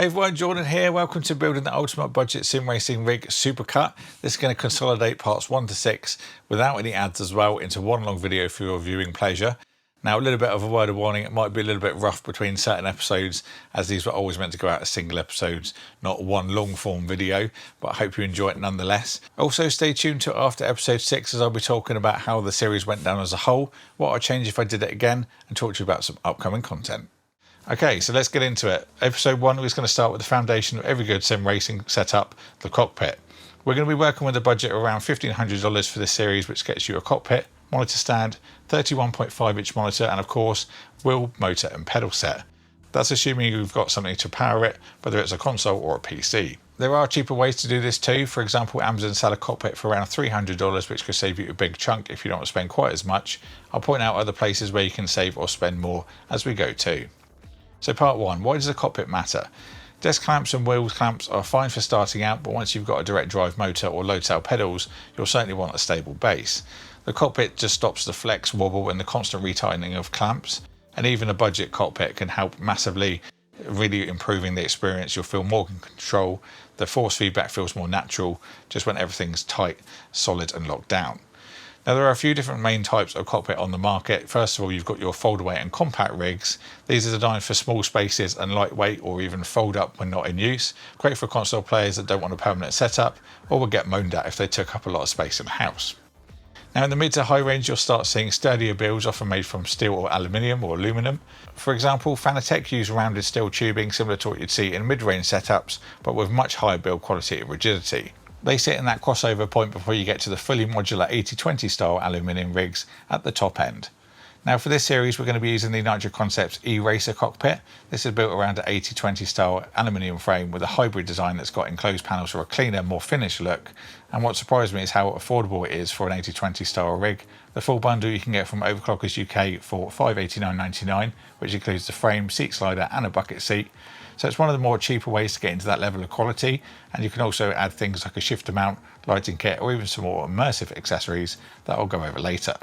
Hey everyone, Jordan here. Welcome to building the ultimate budget sim racing rig, Supercut. This is going to consolidate parts 1 to 6 without any ads as well into one long video for your viewing pleasure. Now, a little bit of a word of warning, it might be a little bit rough between certain episodes, as these were always meant to go out as single episodes, not one long form video, but I hope you enjoy it nonetheless. Also, stay tuned to after episode 6, as I'll be talking about how the series went down as a whole, what I'd change if I did it again, and talk to you about some upcoming content. Okay, so let's get into it. Episode 1, we're going to start with the foundation of every good sim racing setup, the cockpit. We're going to be working with a budget of around $1,500 for this series, which gets you a cockpit, monitor stand, 31.5 inch monitor, and of course, wheel, motor and pedal set. That's assuming you've got something to power it, whether it's a console or a PC. There are cheaper ways to do this too. For example, Amazon sell a cockpit for around $300, which could save you a big chunk if you don't want to spend quite as much. I'll point out other places where you can save or spend more as we go too. So part 1, why does the cockpit matter? Desk clamps and wheel clamps are fine for starting out, but once you've got a direct drive motor or low tail pedals, you'll certainly want a stable base. The cockpit just stops the flex, wobble and the constant retightening of clamps, and even a budget cockpit can help massively, really improving the experience. You'll feel more in control, the force feedback feels more natural, just when everything's tight, solid and locked down. Now, there are a few different main types of cockpit on the market. First of all, you've got your foldaway and compact rigs. These are designed for small spaces and lightweight, or even fold up when not in use. Great for console players that don't want a permanent setup or will get moaned at if they took up a lot of space in the house. Now, in the mid to high range, you'll start seeing sturdier builds, often made from steel or aluminium or aluminum. For example, Asetek use rounded steel tubing similar to what you'd see in mid-range setups, but with much higher build quality and rigidity. They sit in that crossover point before you get to the fully modular 80/20 style aluminium rigs at the top end. Now, for this series, we're going to be using the Nitro Concepts E-Racer cockpit. This is built around an 80/20 style aluminium frame with a hybrid design that's got enclosed panels for a cleaner, more finished look. And what surprised me is how affordable it is for an 80/20 style rig. The full bundle you can get from Overclockers UK for $589.99, which includes the frame, seat slider and a bucket seat. So it's one of the more cheaper ways to get into that level of quality, and you can also add things like a shifter mount, lighting kit or even some more immersive accessories that I'll go over later.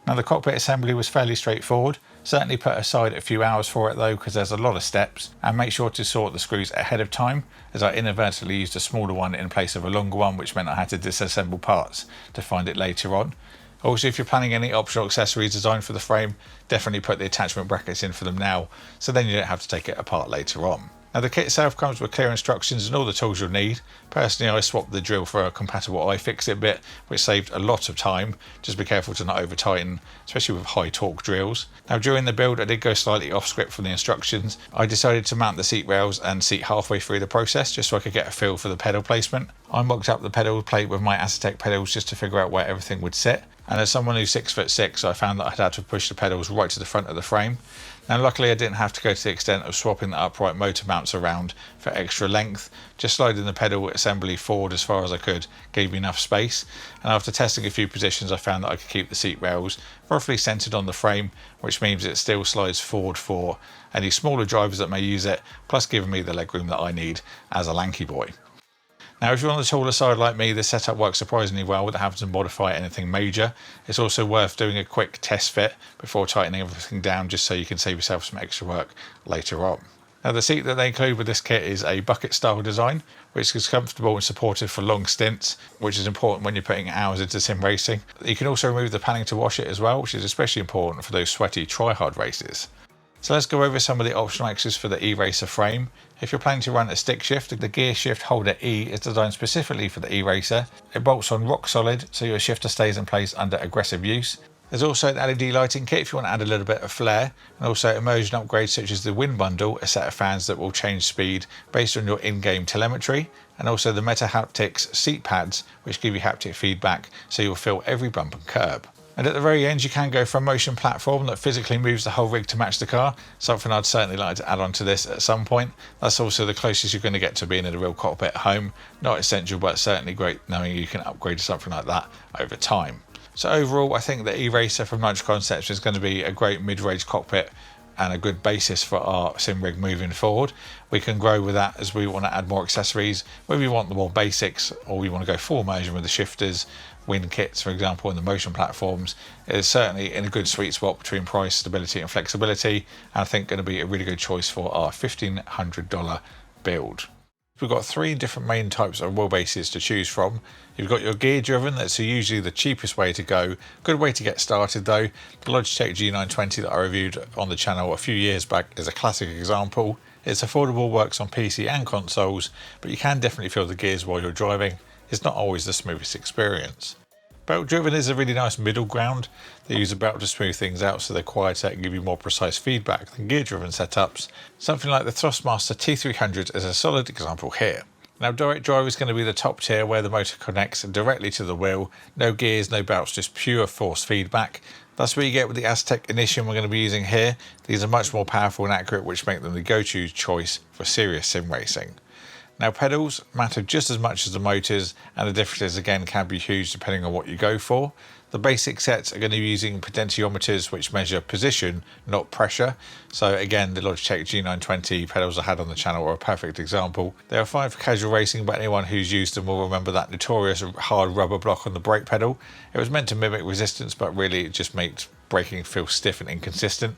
Now, the cockpit assembly was fairly straightforward. Certainly put aside a few hours for it though, because there's a lot of steps, and make sure to sort the screws ahead of time, as I inadvertently used a smaller one in place of a longer one, which meant I had to disassemble parts to find it later on. Also, if you're planning any optional accessories designed for the frame, definitely put the attachment brackets in for them now, so then you don't have to take it apart later on. Now, the kit itself comes with clear instructions and all the tools you'll need. Personally, I swapped the drill for a compatible iFixit bit, which saved a lot of time. Just be careful to not over tighten, especially with high torque drills. Now, during the build, I did go slightly off script from the instructions. I decided to mount the seat rails and seat halfway through the process, just so I could get a feel for the pedal placement. I mocked up the pedal plate with my Asetek pedals just to figure out where everything would sit. And as someone who's 6'6", I found that I'd had to push the pedals right to the front of the frame. Now, luckily I didn't have to go to the extent of swapping the upright motor mounts around for extra length. Just sliding the pedal assembly forward as far as I could gave me enough space. And after testing a few positions, I found that I could keep the seat rails roughly centered on the frame, which means it still slides forward for any smaller drivers that may use it, plus giving me the legroom that I need as a lanky boy. Now, if you're on the taller side like me, this setup works surprisingly well without having to modify anything major. It's also worth doing a quick test fit before tightening everything down, just so you can save yourself some extra work later on. Now, the seat that they include with this kit is a bucket style design, which is comfortable and supportive for long stints, which is important when you're putting hours into sim racing. You can also remove the padding to wash it as well, which is especially important for those sweaty try-hard races. So let's go over some of the optional extras for the E-Racer frame. If you're planning to run a stick shift, the gear shift holder E is designed specifically for the E-Racer. It bolts on rock solid, so your shifter stays in place under aggressive use. There's also an LED lighting kit if you want to add a little bit of flair, and also immersion upgrades such as the wind bundle, a set of fans that will change speed based on your in-game telemetry, and also the Meta Haptics seat pads, which give you haptic feedback so you'll feel every bump and curb. And at the very end, you can go for a motion platform that physically moves the whole rig to match the car, something I'd certainly like to add on to this at some point. That's also the closest you're going to get to being in a real cockpit at home. Not essential, but certainly great knowing you can upgrade to something like that over time. So overall, I think the E-Racer from Nitro Concepts is going to be a great mid-range cockpit and a good basis for our sim rig moving forward. We can grow with that as we want to add more accessories, whether we want the more basics or we want to go full immersion with the shifters, wind kits, for example, and the motion platforms. It is certainly in a good sweet spot between price, stability and flexibility, and I think going to be a really good choice for our $1,500 build. We've got three different main types of wheelbases to choose from. You've got your gear driven, that's usually the cheapest way to go. Good way to get started though. The Logitech G920 that I reviewed on the channel a few years back is a classic example. It's affordable, works on PC and consoles, but you can definitely feel the gears while you're driving. It's not always the smoothest experience. Belt driven is a really nice middle ground. They use a belt to smooth things out so they're quieter and give you more precise feedback than gear driven setups. Something like the Thrustmaster T300 is a solid example here. Now direct drive is going to be the top tier where the motor connects directly to the wheel. No gears, no belts, just pure force feedback. That's what you get with the Asetek Initium we're going to be using here. These are much more powerful and accurate, which make them the go-to choice for serious sim racing. Now pedals matter just as much as the motors, and the differences again can be huge depending on what you go for. The basic sets are going to be using potentiometers which measure position, not pressure. So again, the Logitech G920 pedals I had on the channel are a perfect example. They are fine for casual racing, but anyone who's used them will remember that notorious hard rubber block on the brake pedal. It was meant to mimic resistance, but really it just makes braking feel stiff and inconsistent.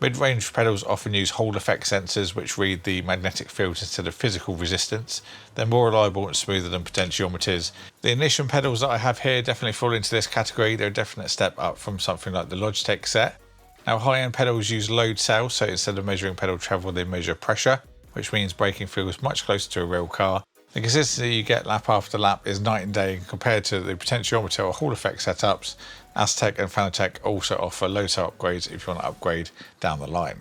Mid-range pedals often use Hall effect sensors which read the magnetic field instead of physical resistance. They're more reliable and smoother than potentiometers. The Initium pedals that I have here definitely fall into this category. They're a definite step up from something like the Logitech set. Now high-end pedals use load cells, so instead of measuring pedal travel they measure pressure, which means braking feels much closer to a real car. The consistency you get lap after lap is night and day compared to the potentiometer or Hall effect setups. Asetek and Fanatec also offer load cell upgrades if you want to upgrade down the line.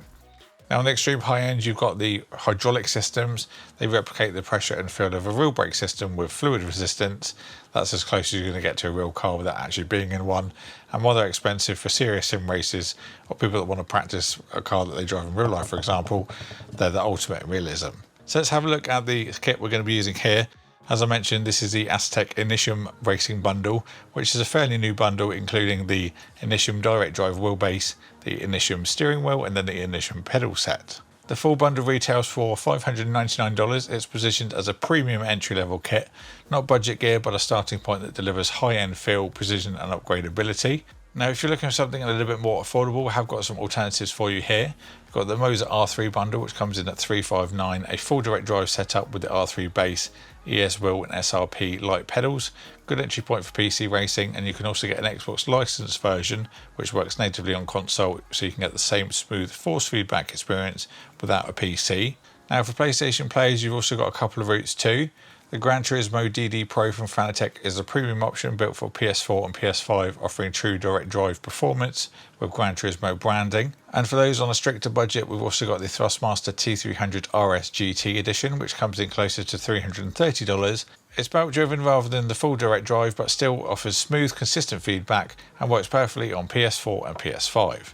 Now on the extreme high end you've got the hydraulic systems. They replicate the pressure and feel of a real brake system with fluid resistance. That's as close as you're going to get to a real car without actually being in one. And while they're expensive for serious sim races or people that want to practice a car that they drive in real life, for example, they're the ultimate in realism. So let's have a look at the kit we're going to be using here. As I mentioned, this is the Asetek Initium Racing Bundle, which is a fairly new bundle including the Initium Direct Drive wheelbase, the Initium steering wheel and then the Initium pedal set. The full bundle retails for $599. It's positioned as a premium entry-level kit, not budget gear but a starting point that delivers high-end feel, precision and upgradability. Now if you're looking for something a little bit more affordable, I have got some alternatives for you here. We've got the Moser R3 bundle which comes in at $359, a full direct drive setup with the R3 base, ES wheel and SRP light pedals. Good entry point for PC racing, and you can also get an Xbox licensed version which works natively on console, so you can get the same smooth force feedback experience without a PC. Now for PlayStation players you've also got a couple of routes too. The Gran Turismo DD Pro from Fanatec is a premium option built for PS4 and PS5, offering true direct drive performance with Gran Turismo branding. And for those on a stricter budget, we've also got the Thrustmaster T300 RS GT edition, which comes in closer to $330. It's belt driven rather than the full direct drive, but still offers smooth, consistent feedback and works perfectly on PS4 and PS5.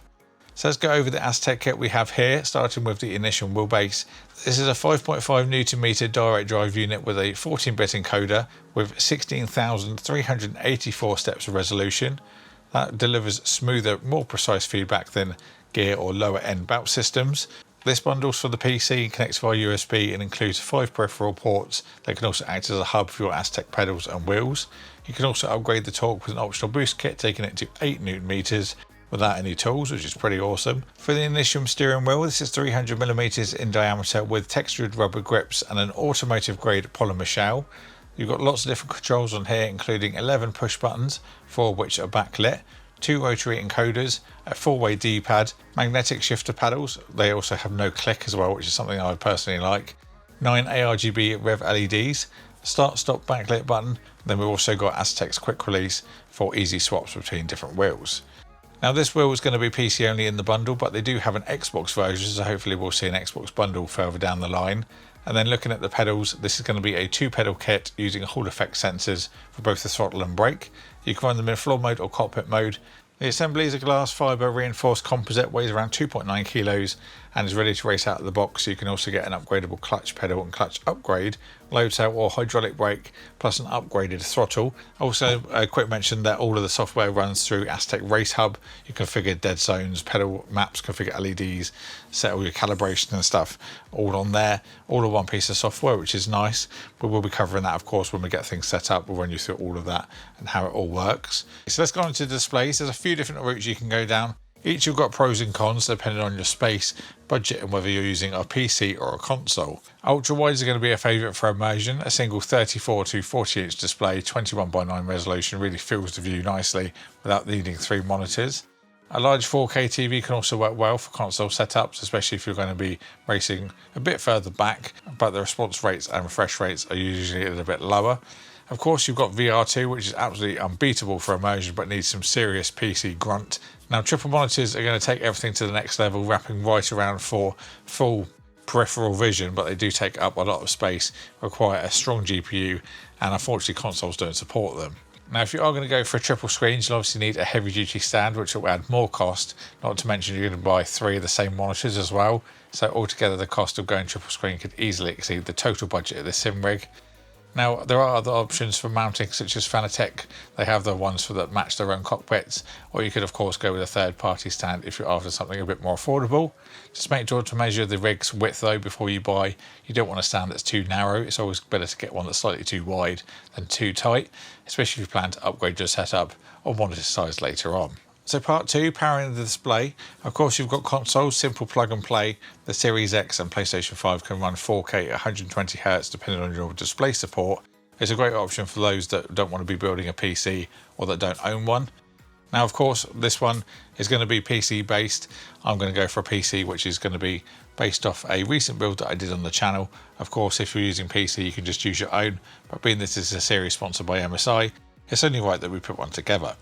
So let's go over the Asetek kit we have here, starting with the Initium wheelbase. This is a 5.5 Nm direct drive unit with a 14-bit encoder with 16,384 steps of resolution. That delivers smoother, more precise feedback than gear or lower end belt systems. This bundles for the PC and connects via USB and includes 5 peripheral ports that can also act as a hub for your Asetek pedals and wheels. You can also upgrade the torque with an optional boost kit, taking it to 8 Nm. Without any tools, which is pretty awesome. For the Initium steering wheel, this is 300mm in diameter with textured rubber grips and an automotive grade polymer shell. You've got lots of different controls on here, including 11 push buttons, 4 of which are backlit, 2 rotary encoders, a 4-way D-pad, magnetic shifter paddles. They also have no click as well, which is something I personally like. 9 ARGB rev LEDs, start-stop backlit button. Then we've also got Asetek's quick release for easy swaps between different wheels. Now this wheel is going to be PC only in the bundle, but they do have an Xbox version, so hopefully we'll see an Xbox bundle further down the line. And then looking at the pedals, this is going to be a 2-pedal kit using Hall effect sensors for both the throttle and brake. You can run them in floor mode or cockpit mode. The assembly is a glass fibre reinforced composite, weighs around 2.9 kilos and is ready to race out of the box. So you can also get an upgradable clutch pedal and clutch upgrade, load cell or hydraulic brake, plus an upgraded throttle. Also a quick mention that all of the software runs through Asetek Race Hub. You configure dead zones, pedal maps, configure LEDs, set all your calibration and stuff all on there, all in one piece of software, which is nice. But we'll be covering that of course when we get things set up. We'll run you through all of that and how it all works. So let's go on to displays. There's a few different routes you can go down. Each have got pros and cons depending on your space, budget and whether you're using a PC or a console. Ultra wides are going to be a favourite for immersion. A single 34 to 40 inch display, 21:9 resolution really fills the view nicely without needing 3 monitors. A large 4K TV can also work well for console setups, especially if you're going to be racing a bit further back, but the response rates and refresh rates are usually a little bit lower. Of course, you've got VR2, which is absolutely unbeatable for immersion, but needs some serious PC grunt. Now, triple monitors are going to take everything to the next level, wrapping right around for full peripheral vision, but they do take up a lot of space, require a strong GPU, and unfortunately consoles don't support them. Now, if you are going to go for a triple screen, you'll obviously need a heavy duty stand, which will add more cost, not to mention you're going to buy 3 of the same monitors as well. So altogether the cost of going triple screen could easily exceed the total budget of this sim rig. Now, there are other options for mounting, such as Asetek. They have the ones that match their own cockpits, or you could of course go with a third-party stand if you're after something a bit more affordable. Just make sure to measure the rig's width though before you buy. You don't want a stand that's too narrow. It's always better to get one that's slightly too wide than too tight, especially if you plan to upgrade your setup or monitor size later on. So part 2, powering the display. Of course, you've got consoles, simple plug and play. The Series X and PlayStation 5 can run 4K at 120Hz depending on your display support. It's a great option for those that don't want to be building a PC or that don't own one. Now, of course, this one is going to be PC based. I'm going to go for a PC which is going to be based off a recent build that I did on the channel. Of course, if you're using PC, you can just use your own, but being this is a series sponsored by MSI, it's only right that we put one together.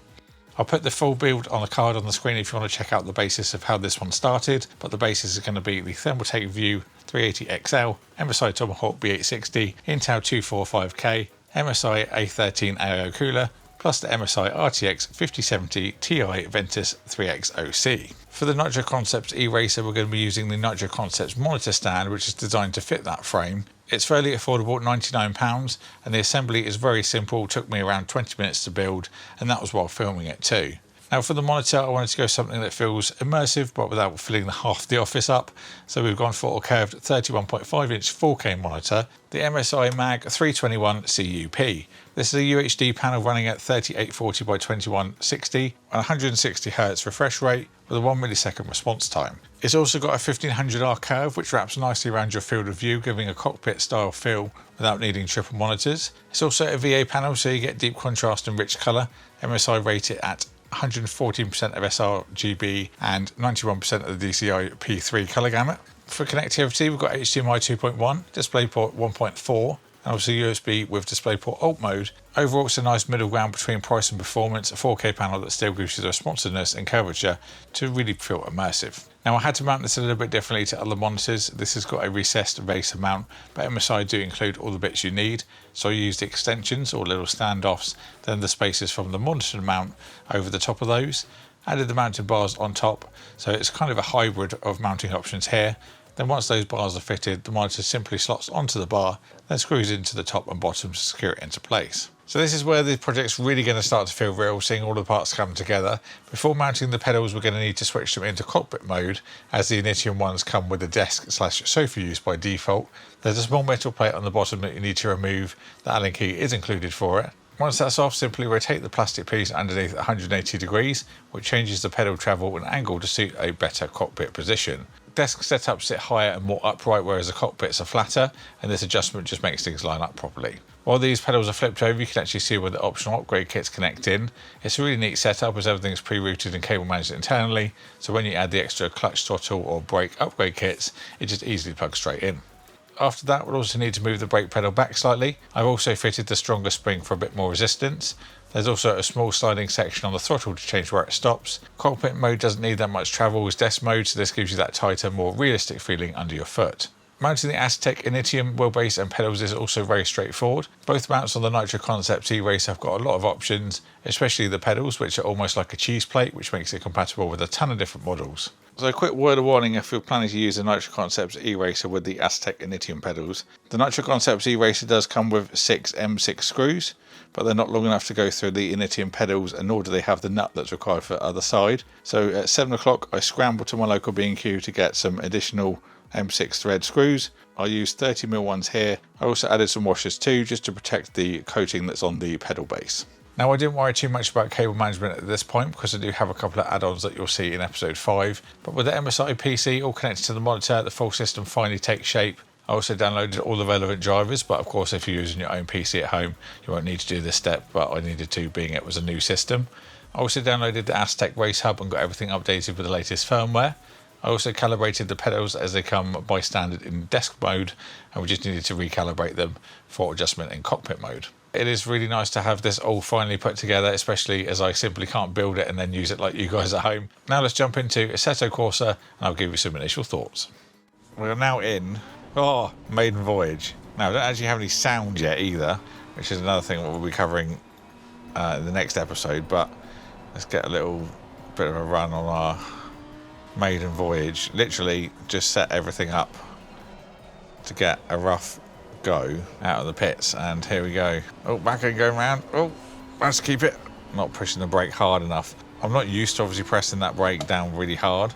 I'll put the full build on a card on the screen if you want to check out the basis of how this one started, but the basis is going to be the Thermaltake View 380XL, MSI Tomahawk B860, Intel 245K, MSI A13 AIO cooler, plus the MSI RTX 5070 Ti Ventus 3XOC. For the Nitro Concepts E-Racer, we're going to be using the Nitro Concepts monitor stand, which is designed to fit that frame. It's fairly affordable at £99, and the assembly is very simple. Took me around 20 minutes to build, and that was while filming it too. Now for the monitor, I wanted to go something that feels immersive but without filling half the office up. So we've gone for a curved 31.5 inch 4K monitor, the MSI Mag 321 CUP. This is a UHD panel running at 3840 by 2160 and 160Hz refresh rate with a 1 millisecond response time. It's also got a 1500R curve which wraps nicely around your field of view, giving a cockpit style feel without needing triple monitors. It's also a VA panel, so you get deep contrast and rich colour. MSI rate it at 114% of sRGB and 91% of the DCI P3 colour gamut. For connectivity, we've got HDMI 2.1, DisplayPort 1.4, and obviously USB with DisplayPort Alt mode. Overall, it's a nice middle ground between price and performance, a 4K panel that still gives you the responsiveness and curvature to really feel immersive. Now, I had to mount this a little bit differently to other monitors. This has got a recessed racer mount, but MSI do include all the bits you need. So I used extensions or little standoffs, then the spaces from the monitor mount over the top of those. Added the mounting bars on top, so it's kind of a hybrid of mounting options here. Then once those bars are fitted, the monitor simply slots onto the bar, then screws into the top and bottom to secure it into place. So this is where the project's really going to start to feel real, seeing all the parts come together. Before mounting the pedals, we're going to need to switch them into cockpit mode, as the Initium ones come with a desk/sofa use by default. There's a small metal plate on the bottom that you need to remove. The Allen key is included for it. Once that's off, simply rotate the plastic piece underneath 180 degrees, which changes the pedal travel and angle to suit a better cockpit position. Desk setups sit higher and more upright, whereas the cockpits are flatter, and this adjustment just makes things line up properly. While these pedals are flipped over, you can actually see where the optional upgrade kits connect in. It's a really neat setup as everything's pre-routed and cable managed internally, so when you add the extra clutch, throttle or brake upgrade kits, it just easily plugs straight in. After that, we'll also need to move the brake pedal back slightly. I've also fitted the stronger spring for a bit more resistance. There's also a small sliding section on the throttle to change where it stops. Cockpit mode doesn't need that much travel as desk mode, so this gives you that tighter, more realistic feeling under your foot. Mounting the Asetek Initium wheelbase and pedals is also very straightforward. Both mounts on the Nitro Concepts E-Racer have got a lot of options, especially the pedals, which are almost like a cheese plate, which makes it compatible with a ton of different models. So a quick word of warning if you're planning to use the Nitro Concepts E-Racer with the Asetek Initium pedals. The Nitro Concepts E-Racer does come with 6 M6 screws, but they're not long enough to go through the Initium pedals, and nor do they have the nut that's required for the other side. So at 7 o'clock I scrambled to my local B&Q to get some additional M6 thread screws. I used 30mm ones here. I also added some washers too, just to protect the coating that's on the pedal base. Now, I didn't worry too much about cable management at this point because I do have a couple of add-ons that you'll see in episode 5. But with the MSI PC all connected to the monitor, the full system finally takes shape. I also downloaded all the relevant drivers, but of course if you're using your own PC at home, you won't need to do this step, but I needed to, being it was a new system. I also downloaded the Asetek Race Hub and got everything updated with the latest firmware. I also calibrated the pedals as they come by standard in desk mode, and we just needed to recalibrate them for adjustment in cockpit mode. It is really nice to have this all finally put together, especially as I simply can't build it and then use it like you guys at home. Now let's jump into Assetto Corsa and I'll give you some initial thoughts. We're now in maiden voyage. Now I don't actually have any sound yet either, which is another thing that we'll be covering in the next episode, but let's get a little bit of a run on our maiden voyage. Literally just set everything up to get a rough go out of the pits, and here we go. Oh, back and going round. Oh, let's keep it. Not pushing the brake hard enough. I'm not used to obviously pressing that brake down really hard,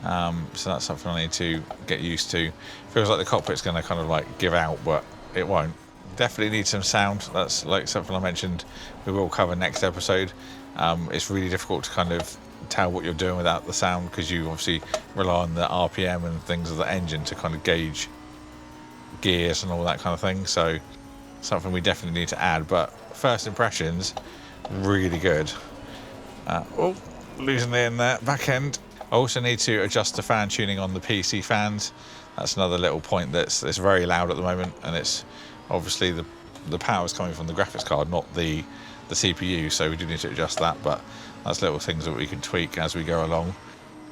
so that's something I need to get used to. Feels like the cockpit's going to kind of like give out, but it won't. Definitely need some sound. That's like something I mentioned we will cover next episode. It's really difficult to kind of tell what you're doing without the sound, because you obviously rely on the RPM and things of the engine to kind of gauge gears and all that kind of thing, so something we definitely need to add. But first impressions, really good. Losing it in there, back end. I also need to adjust the fan tuning on the PC fans. That's another little point that's very loud at the moment, and it's obviously the power is coming from the graphics card, not the CPU, so we do need to adjust that, but that's little things that we can tweak as we go along.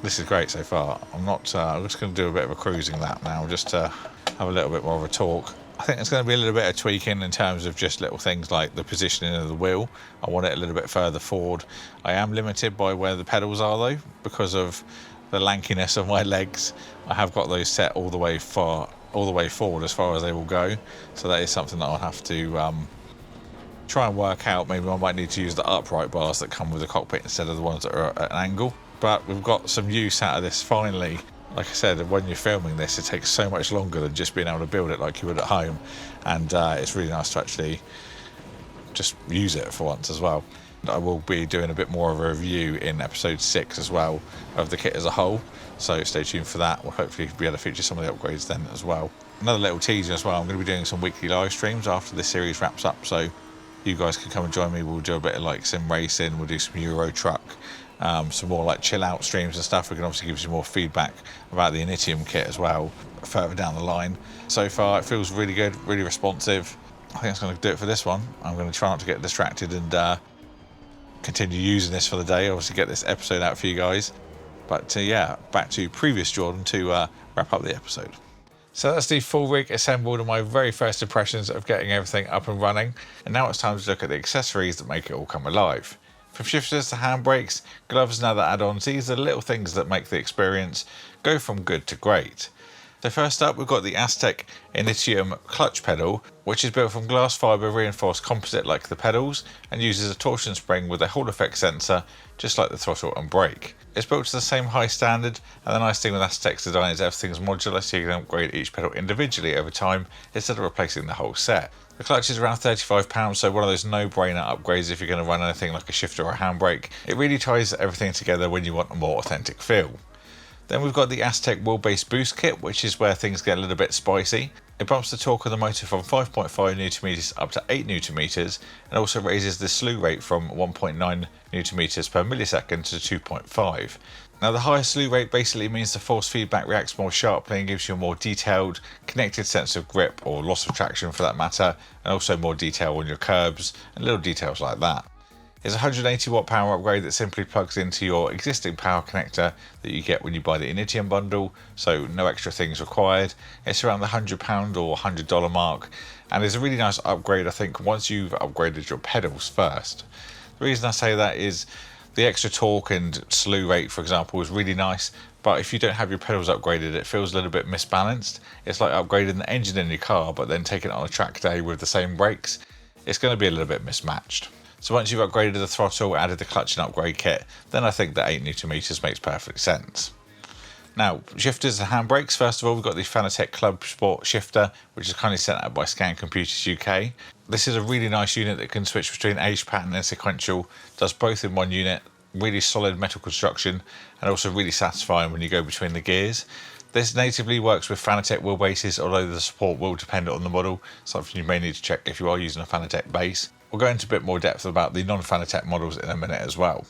This is great so far. I'm just going to do a bit of a cruising lap now, just to have a little bit more of a talk. I think there's going to be a little bit of tweaking in terms of just little things like the positioning of the wheel. I want it a little bit further forward. I am limited by where the pedals are though, because of the lankiness of my legs. I have got those set all the way forward as far as they will go. So that is something that I'll have to try and work out. Maybe I might need to use the upright bars that come with the cockpit instead of the ones that are at an angle. But we've got some use out of this finally. Like I said, when you're filming this, it takes so much longer than just being able to build it like you would at home, and it's really nice to actually just use it for once as well. I will be doing a bit more of a review in episode 6 as well of the kit as a whole, so stay tuned for that. We'll hopefully be able to feature some of the upgrades then as well. Another little teaser as well, I'm going to be doing some weekly live streams after this series wraps up, so you guys can come and join me. We'll do a bit of like sim racing, we'll do some Euro Truck, some more like chill out streams and stuff. We can obviously give you more feedback about the Initium kit as well further down the line. So far it feels really good, really responsive. I think that's going to do it for this one. I'm going to try not to get distracted and continue using this for the day, obviously get this episode out for you guys. But yeah, back to previous Jordan to wrap up the episode. So that's the full rig assembled and my very first impressions of getting everything up and running. And now it's time to look at the accessories that make it all come alive. From shifters to handbrakes, gloves and other add-ons, these are the little things that make the experience go from good to great. So first up, we've got the Asetek Initium clutch pedal, which is built from glass fibre reinforced composite like the pedals, and uses a torsion spring with a Hall effect sensor, just like the throttle and brake. It's built to the same high standard, and the nice thing with Asetek's design is everything's modular, so you can upgrade each pedal individually over time, instead of replacing the whole set. The clutch is around £35, so one of those no-brainer upgrades if you're going to run anything like a shifter or a handbrake. It really ties everything together when you want a more authentic feel. Then we've got the Asetek wheel-based boost kit, which is where things get a little bit spicy. It bumps the torque of the motor from 5.5 Nm up to 8 Nm, and also raises the slew rate from 1.9 Nm per millisecond to 2.5. Now the higher slew rate basically means the force feedback reacts more sharply and gives you a more detailed, connected sense of grip, or loss of traction for that matter, and also more detail on your curbs and little details like that. It's a 180 watt power upgrade that simply plugs into your existing power connector that you get when you buy the Initium bundle, so no extra things required. It's around the £100 or $100 mark, and it's a really nice upgrade, I think, once you've upgraded your pedals first. The reason I say that is the extra torque and slew rate, for example, is really nice, but if you don't have your pedals upgraded, it feels a little bit misbalanced. It's like upgrading the engine in your car, but then taking it on a track day with the same brakes. It's going to be a little bit mismatched. So once you've upgraded the throttle, added the clutch and upgrade kit, then I think that 8 Nm makes perfect sense. Now, shifters and handbrakes. First of all, we've got the Asetek Club Sport shifter, which is kindly sent out by Scan Computers UK. This is a really nice unit that can switch between age pattern and sequential, does both in one unit, really solid metal construction, and also really satisfying when you go between the gears. This natively works with Fanatec wheelbases, although the support will depend on the model, something you may need to check if you are using a Fanatec base. We'll go into a bit more depth about the non-Fanatec models in a minute as well.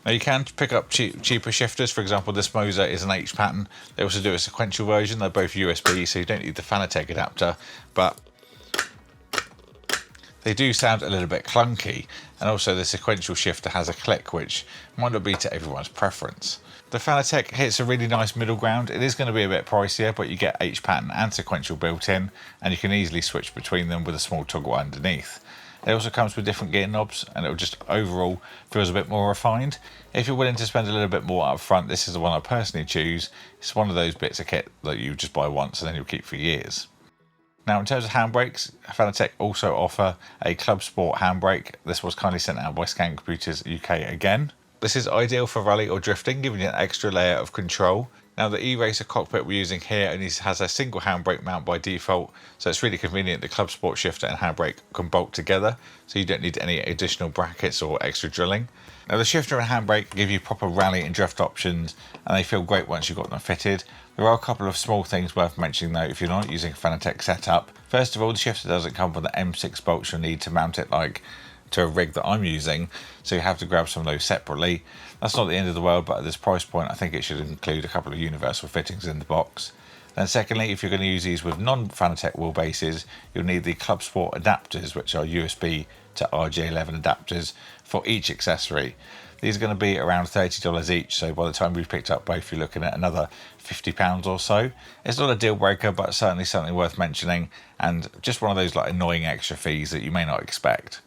Now you can pick up cheaper shifters. For example, this Moser is an H pattern. They also do a sequential version. They're both USB, so you don't need the Fanatec adapter, but they do sound a little bit clunky. And also the sequential shifter has a click, which might not be to everyone's preference. The Fanatec hits a really nice middle ground. It is going to be a bit pricier, but you get H pattern and sequential built in, and you can easily switch between them with a small toggle underneath. It also comes with different gear knobs, and it will just overall feels a bit more refined. If you're willing to spend a little bit more up front, this is the one I personally choose. It's one of those bits of kit that you just buy once and then you'll keep for years. Now, in terms of handbrakes, Fanatec also offer a Club Sport handbrake. This was kindly sent out by Scan Computers UK again. This is ideal for rally or drifting, giving you an extra layer of control. Now, the E-Racer cockpit we're using here only has a single handbrake mount by default, so it's really convenient. The Club Sport shifter and handbrake can bolt together, so you don't need any additional brackets or extra drilling. Now, the shifter and handbrake give you proper rally and drift options, and they feel great once you've got them fitted. There are a couple of small things worth mentioning though if you're not using a Fanatec setup. First of all, the shifter doesn't come with the M6 bolts you'll need to mount it like to a rig that I'm using, so you have to grab some of those separately. That's not the end of the world, but at this price point I think it should include a couple of universal fittings in the box. Then secondly, if you're going to use these with non-Fanatec wheelbases, you'll need the Club Sport adapters, which are USB to RJ11 adapters for each accessory. These are going to be around $30 each, so by the time we've picked up both, you're looking at another £50 or so. It's not a deal breaker, but certainly something worth mentioning, and just one of those like annoying extra fees that you may not expect.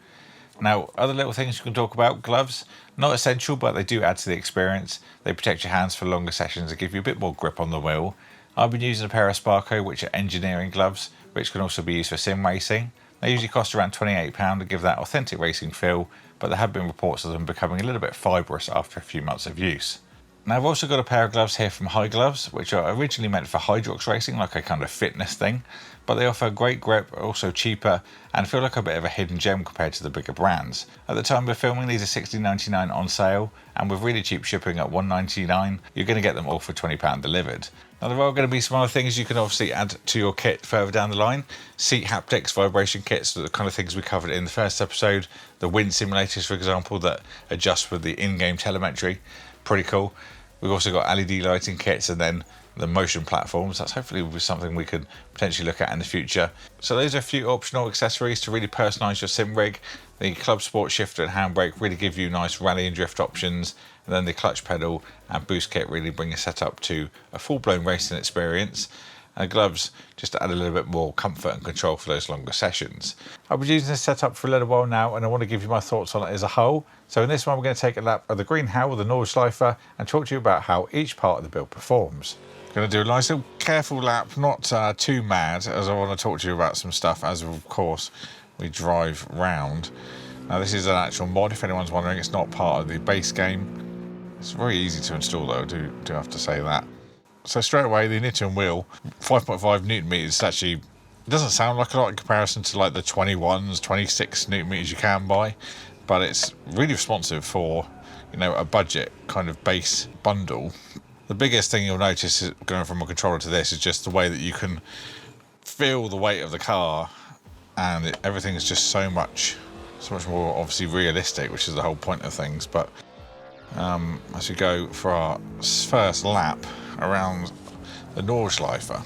Now, other little things you can talk about: gloves. Not essential, but they do add to the experience. They protect your hands for longer sessions and give you a bit more grip on the wheel. I've been using a pair of Sparco, which are engineering gloves, which can also be used for sim racing. They usually cost around £28 to give that authentic racing feel, but there have been reports of them becoming a little bit fibrous after a few months of use. Now, I've also got a pair of gloves here from High Gloves, which are originally meant for Hydrox racing, like a kind of fitness thing, but they offer great grip, are also cheaper, and feel like a bit of a hidden gem compared to the bigger brands. At the time we're filming, these are $16.99 on sale, and with really cheap shipping at $1.99, you're going to get them all for £20 delivered. Now, there are going to be some other things you can obviously add to your kit further down the line. Seat haptics, vibration kits, the kind of things we covered in the first episode. The wind simulators, for example, that adjust with the in-game telemetry. Pretty cool. We've also got LED lighting kits, and then the motion platforms. That's hopefully will be something we could potentially look at in the future. So those are a few optional accessories to really personalise your sim rig. The Club Sport shifter and handbrake really give you nice rally and drift options, and then the clutch pedal and boost kit really bring your setup to a full-blown racing experience. And the gloves just to add a little bit more comfort and control for those longer sessions. I've been using this setup for a little while now, and I want to give you my thoughts on it as a whole. So in this one, we're going to take a lap of the green hull with the Nordschleifer and talk to you about how each part of the build performs. Going to do a nice little careful lap, not too mad, as I want to talk to you about some stuff as of course we drive round. Now, this is an actual mod, if anyone's wondering. It's not part of the base game. It's very easy to install though, I do have to say that. So straight away, the Initium wheel, 5.5 Newton meters, actually, it doesn't sound like a lot in comparison to like the 21s, 26 Newton meters you can buy, but it's really responsive for, you know, a budget kind of base bundle. The biggest thing you'll notice is going from a controller to this is just the way that you can feel the weight of the car, and everything is just so much more obviously realistic, which is the whole point of things. But as we go for our first lap around the Nordschleifer,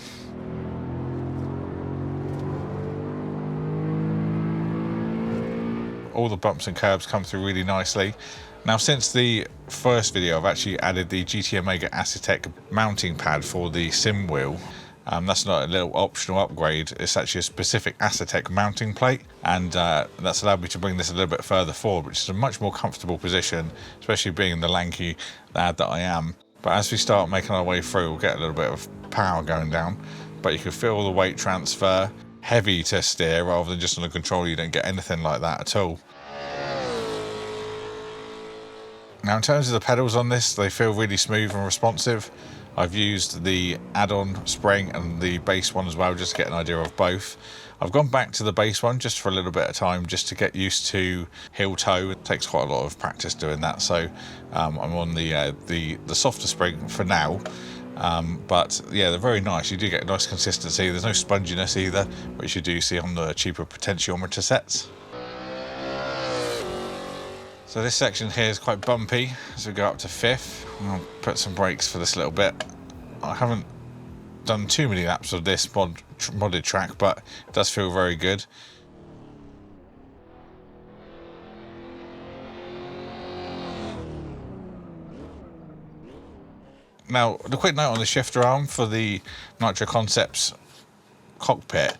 all the bumps and curbs come through really nicely. Now, since the first video, I've actually added the GT Omega Asetek mounting pad for the sim wheel. That's not a little optional upgrade, it's actually a specific Asetek mounting plate, and that's allowed me to bring this a little bit further forward, which is a much more comfortable position, especially being the lanky lad that I am. But as we start making our way through, we'll get a little bit of power going down, but you can feel the weight transfer. Heavy to steer rather than just on the controller, you don't get anything like that at all. Now, in terms of the pedals on this, they feel really smooth and responsive. I've used the add-on spring and the base one as well, just to get an idea of both. I've gone back to the base one just for a little bit of time, just to get used to heel toe. It takes quite a lot of practice doing that, so I'm on the softer spring for now. But yeah, they're very nice. You do get a nice consistency. There's no sponginess either, which you do see on the cheaper potentiometer sets. So this section here is quite bumpy as we go up to 5th. I'll put some brakes for this little bit. I haven't done too many laps of this modded track, but it does feel very good. Now, the quick note on the shifter arm for the Nitro Concepts cockpit,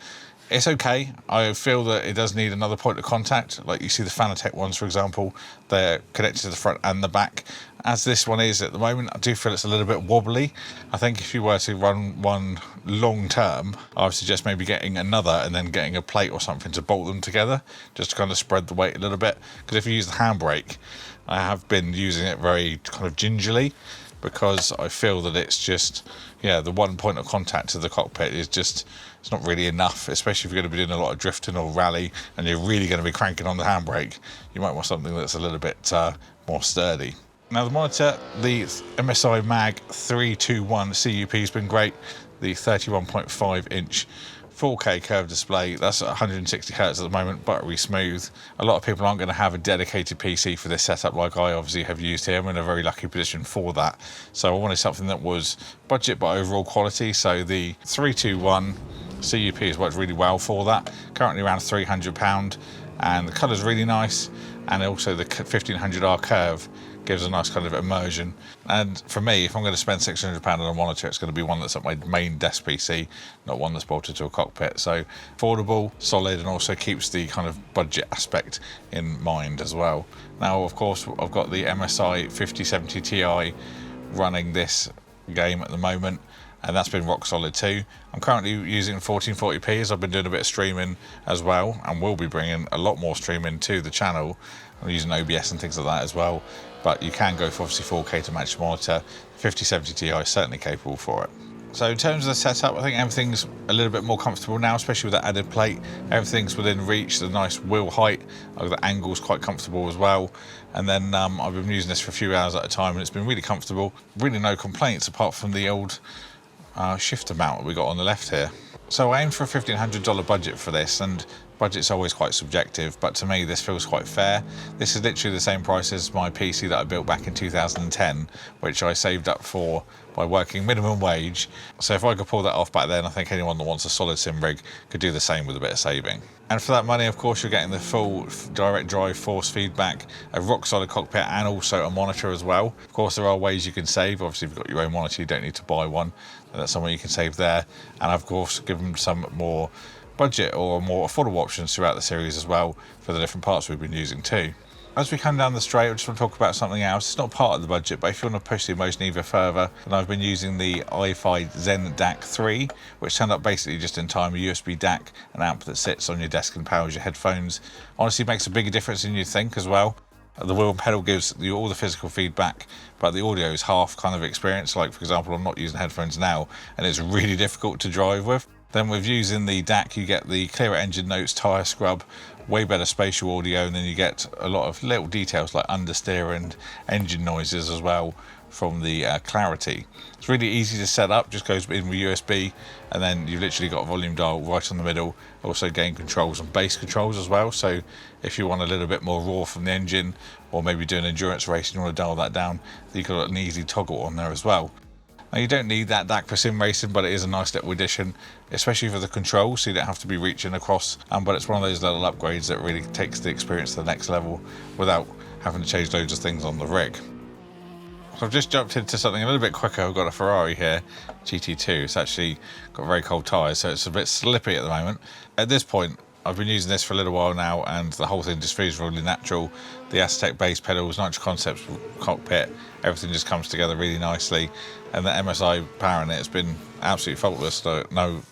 it's okay. I feel that it does need another point of contact. Like you see the Fanatec ones, for example, they're connected to the front and the back. As this one is at the moment, I do feel it's a little bit wobbly. I think if you were to run one long term, I would suggest maybe getting another and then getting a plate or something to bolt them together, just to kind of spread the weight a little bit. Because if you use the handbrake, I have been using it very kind of gingerly, because I feel that it's just, yeah, the one point of contact to the cockpit is just, it's not really enough, especially if you're going to be doing a lot of drifting or rally and you're really going to be cranking on the handbrake. You might want something that's a little bit more sturdy. Now the monitor, the MSI Mag 321 CUP has been great. The 31.5 inch 4K curved display, that's at 160 Hz at the moment, buttery smooth. A lot of people aren't going to have a dedicated PC for this setup like I obviously have used here. I'm in a very lucky position for that. So I wanted something that was budget but overall quality. So the 321 CUP has worked really well for that. Currently around £300, and the colour's really nice. And also the 1500R curve gives a nice kind of immersion. And for me, if I'm going to spend £600 on a monitor, it's going to be one that's at my main desk PC, not one that's bolted to a cockpit. So affordable, solid, and also keeps the kind of budget aspect in mind as well. Now, of course, I've got the MSI 5070 Ti running this game at the moment, and that's been rock solid too. I'm currently using 1440p as I've been doing a bit of streaming as well, and will be bringing a lot more streaming to the channel. I'm using OBS and things like that as well, but you can go for obviously 4K to match the monitor. 5070 Ti is certainly capable for it. So in terms of the setup, I think everything's a little bit more comfortable now, especially with that added plate. Everything's within reach, the nice wheel height, the angle's quite comfortable as well. And then I've been using this for a few hours at a time, and it's been really comfortable. Really no complaints apart from the old shifter mount that we got on the left here. So I aimed for a $1,500 budget for this, and budget's always quite subjective, but to me this feels quite fair. This is literally the same price as my PC that I built back in 2010, which I saved up for by working minimum wage. So if I could pull that off back then, I think anyone that wants a solid sim rig could do the same with a bit of saving. And for that money, of course, you're getting the full direct drive force feedback, a rock solid cockpit, and also a monitor as well. Of course, there are ways you can save. Obviously, if you've got your own monitor, you don't need to buy one. That's somewhere you can save there. And of course, give them some more budget or more affordable options throughout the series as well for the different parts we've been using too. As we come down the straight, I just want to talk about something else. It's not part of the budget, but if you want to push the emotion even further, then I've been using the iFi Zen DAC 3, which turned up basically just in time, a USB DAC, an amp that sits on your desk and powers your headphones. Honestly, makes a bigger difference than you think as well. The wheel and pedal gives you all the physical feedback, but the audio is half kind of experience. Like, for example, I'm not using headphones now, and it's really difficult to drive with. Then with using the DAC, you get the clearer engine notes, tyre scrub, way better spatial audio, and then you get a lot of little details like understeer and engine noises as well from the clarity. It's really easy to set up, just goes in with USB, and then you've literally got a volume dial right on the middle, also gain controls and bass controls as well. So if you want a little bit more raw from the engine, or maybe do an endurance race and you want to dial that down, you've got an easy toggle on there as well. Now, you don't need that DAC for sim racing, but it is a nice little addition, especially for the controls, so you don't have to be reaching across. But it's one of those little upgrades that really takes the experience to the next level without having to change loads of things on the rig. So I've just jumped into something a little bit quicker. I've got a Ferrari here, GT2. It's actually got very cold tyres, so it's a bit slippy at the moment. At this point, I've been using this for a little while now, and the whole thing just feels really natural. The Asetek bass pedals, Nitro Concepts cockpit, everything just comes together really nicely. And the MSI power in it has been absolutely faultless. So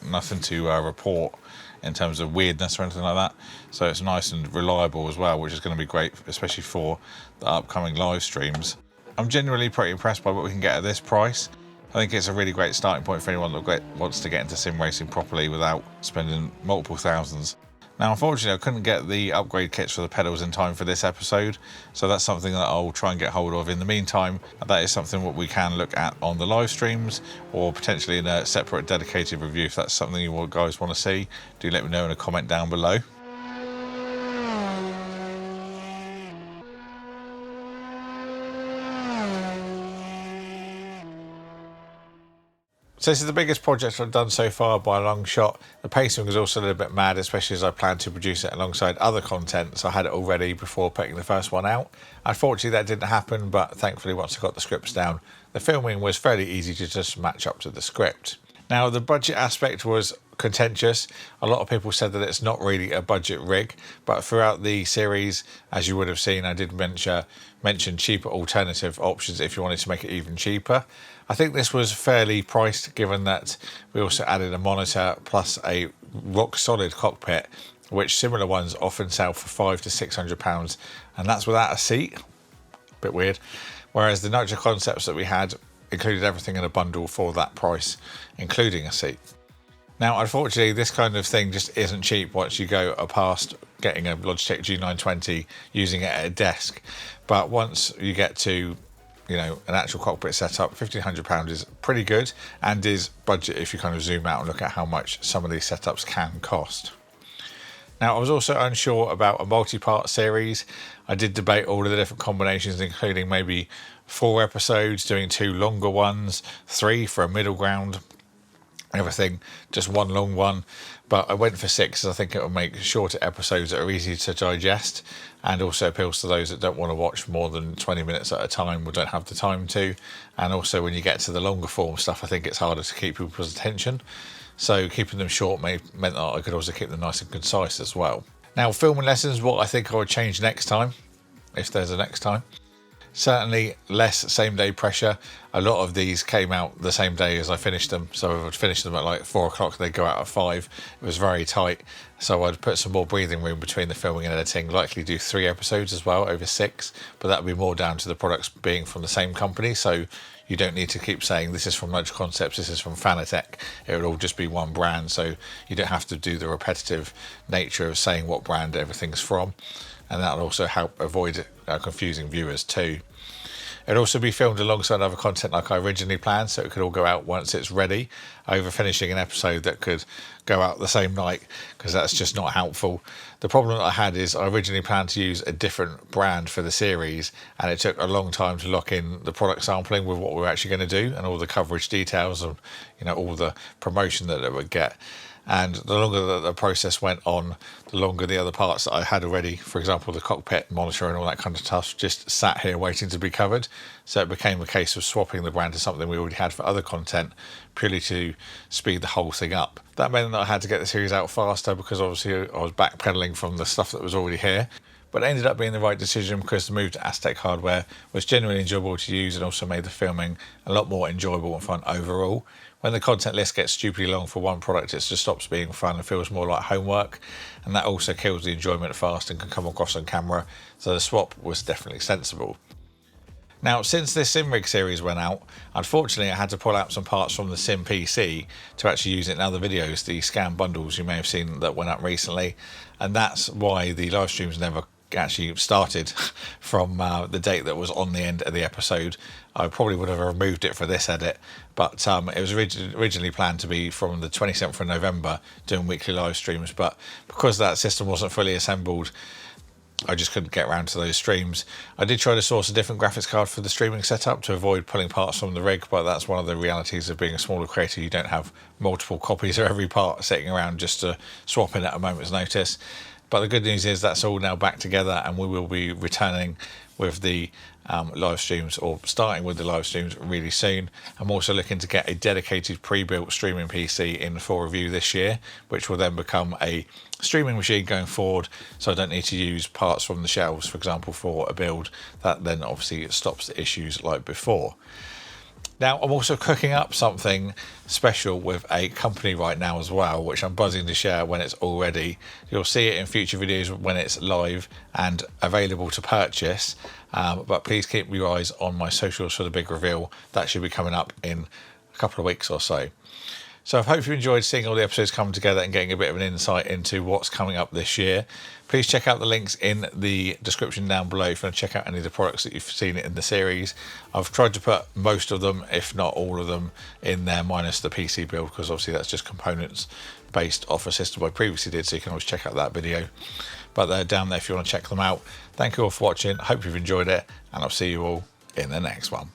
nothing to report in terms of weirdness or anything like that. So it's nice and reliable as well, which is going to be great, especially for the upcoming live streams. I'm generally pretty impressed by what we can get at this price. I think it's a really great starting point for anyone that wants to get into sim racing properly without spending multiple thousands. Now, unfortunately, I couldn't get the upgrade kits for the pedals in time for this episode, so that's something that I'll try and get hold of in the meantime. That is something that we can look at on the live streams, or potentially in a separate dedicated review. If that's something you guys want to see, do let me know in a comment down below. So this is the biggest project I've done so far by a long shot. The pacing was also a little bit mad, especially as I planned to produce it alongside other content, so I had it all ready before putting the first one out. Unfortunately, that didn't happen, but thankfully once I got the scripts down, the filming was fairly easy to just match up to the script. Now, the budget aspect was contentious. A lot of people said that it's not really a budget rig, but throughout the series, as you would have seen, I did mention cheaper alternative options if you wanted to make it even cheaper. I think this was fairly priced, given that we also added a monitor plus a rock solid cockpit, which similar ones often sell for £500 to £600, and that's without a seat. Bit weird. Whereas the Nitro Concepts that we had included everything in a bundle for that price, including a seat. Now, unfortunately, this kind of thing just isn't cheap once you go past getting a Logitech G920, using it at a desk. But once you get to, you know, an actual cockpit setup, £1,500 is pretty good, and is budget if you kind of zoom out and look at how much some of these setups can cost. Now, I was also unsure about a multi-part series. I did debate all of the different combinations, including maybe 4 episodes, doing 2 longer ones, 3 for a middle ground, everything, just 1 long one. But I went for 6 as I think it will make shorter episodes that are easy to digest, and also appeals to those that don't want to watch more than 20 minutes at a time or don't have the time to. And also when you get to the longer form stuff, I think it's harder to keep people's attention. So keeping them short meant that I could also keep them nice and concise as well. Now, filming lessons, what I think I would change next time, if there's a next time. Certainly less same day pressure. A lot of these came out the same day as I finished them, so I would finish them at like 4 o'clock, they'd go out at 5. It was very tight, so I'd put some more breathing room between the filming and editing, likely do 3 episodes as well over 6, but that would be more down to the products being from the same company, so you don't need to keep saying this is from Nitro Concepts, this is from Fanatec. It would all just be one brand, so you don't have to do the repetitive nature of saying what brand everything's from, and that'll also help avoid confusing viewers too. It'll also be filmed alongside other content like I originally planned, so it could all go out once it's ready, over finishing an episode that could go out the same night, because that's just not helpful. The problem that I had is I originally planned to use a different brand for the series, and it took a long time to lock in the product sampling with what we were actually going to do, and all the coverage details and, you know, all the promotion that it would get. And the longer that the process went on, the longer the other parts that I had already, for example the cockpit monitor and all that kind of stuff, just sat here waiting to be covered. So it became a case of swapping the brand to something we already had for other content, purely to speed the whole thing up. That meant that I had to get the series out faster, because obviously I was backpedaling from the stuff that was already here. But it ended up being the right decision, because the move to Asetek hardware was genuinely enjoyable to use, and also made the filming a lot more enjoyable and fun overall. When the content list gets stupidly long for one product, it just stops being fun and feels more like homework, and that also kills the enjoyment fast and can come across on camera, so the swap was definitely sensible. Now, since this SimRig series went out, unfortunately I had to pull out some parts from the Sim PC to actually use it in other videos, the scan bundles you may have seen that went up recently, and that's why the live streams never actually started from the date that was on the end of the episode. I probably would have removed it for this edit, but it was originally planned to be from the 27th of November doing weekly live streams, but because that system wasn't fully assembled, I just couldn't get around to those streams. I did try to source a different graphics card for the streaming setup to avoid pulling parts from the rig, but that's one of the realities of being a smaller creator. You don't have multiple copies of every part sitting around just to swap in at a moment's notice. But the good news is that's all now back together, and we will be returning with the live streams, or starting with the live streams really soon. I'm also looking to get a dedicated pre-built streaming PC in for review this year, which will then become a streaming machine going forward, so I don't need to use parts from the shelves, for example, for a build. That then obviously stops the issues like before. Now, I'm also cooking up something special with a company right now as well, which I'm buzzing to share when it's all ready. You'll see it in future videos when it's live and available to purchase, but please keep your eyes on my socials for the big reveal. That should be coming up in couple of weeks or so. So I hope you enjoyed seeing all the episodes coming together and getting a bit of an insight into what's coming up this year. Please check out the links in the description down below if you want to check out any of the products that you've seen in the series. I've tried to put most of them, if not all of them, in there, minus the PC build, because obviously that's just components based off a system I previously did, so you can always check out that video. But they're down there if you want to check them out. Thank you all for watching. Hope you've enjoyed it, and I'll see you all in the next one.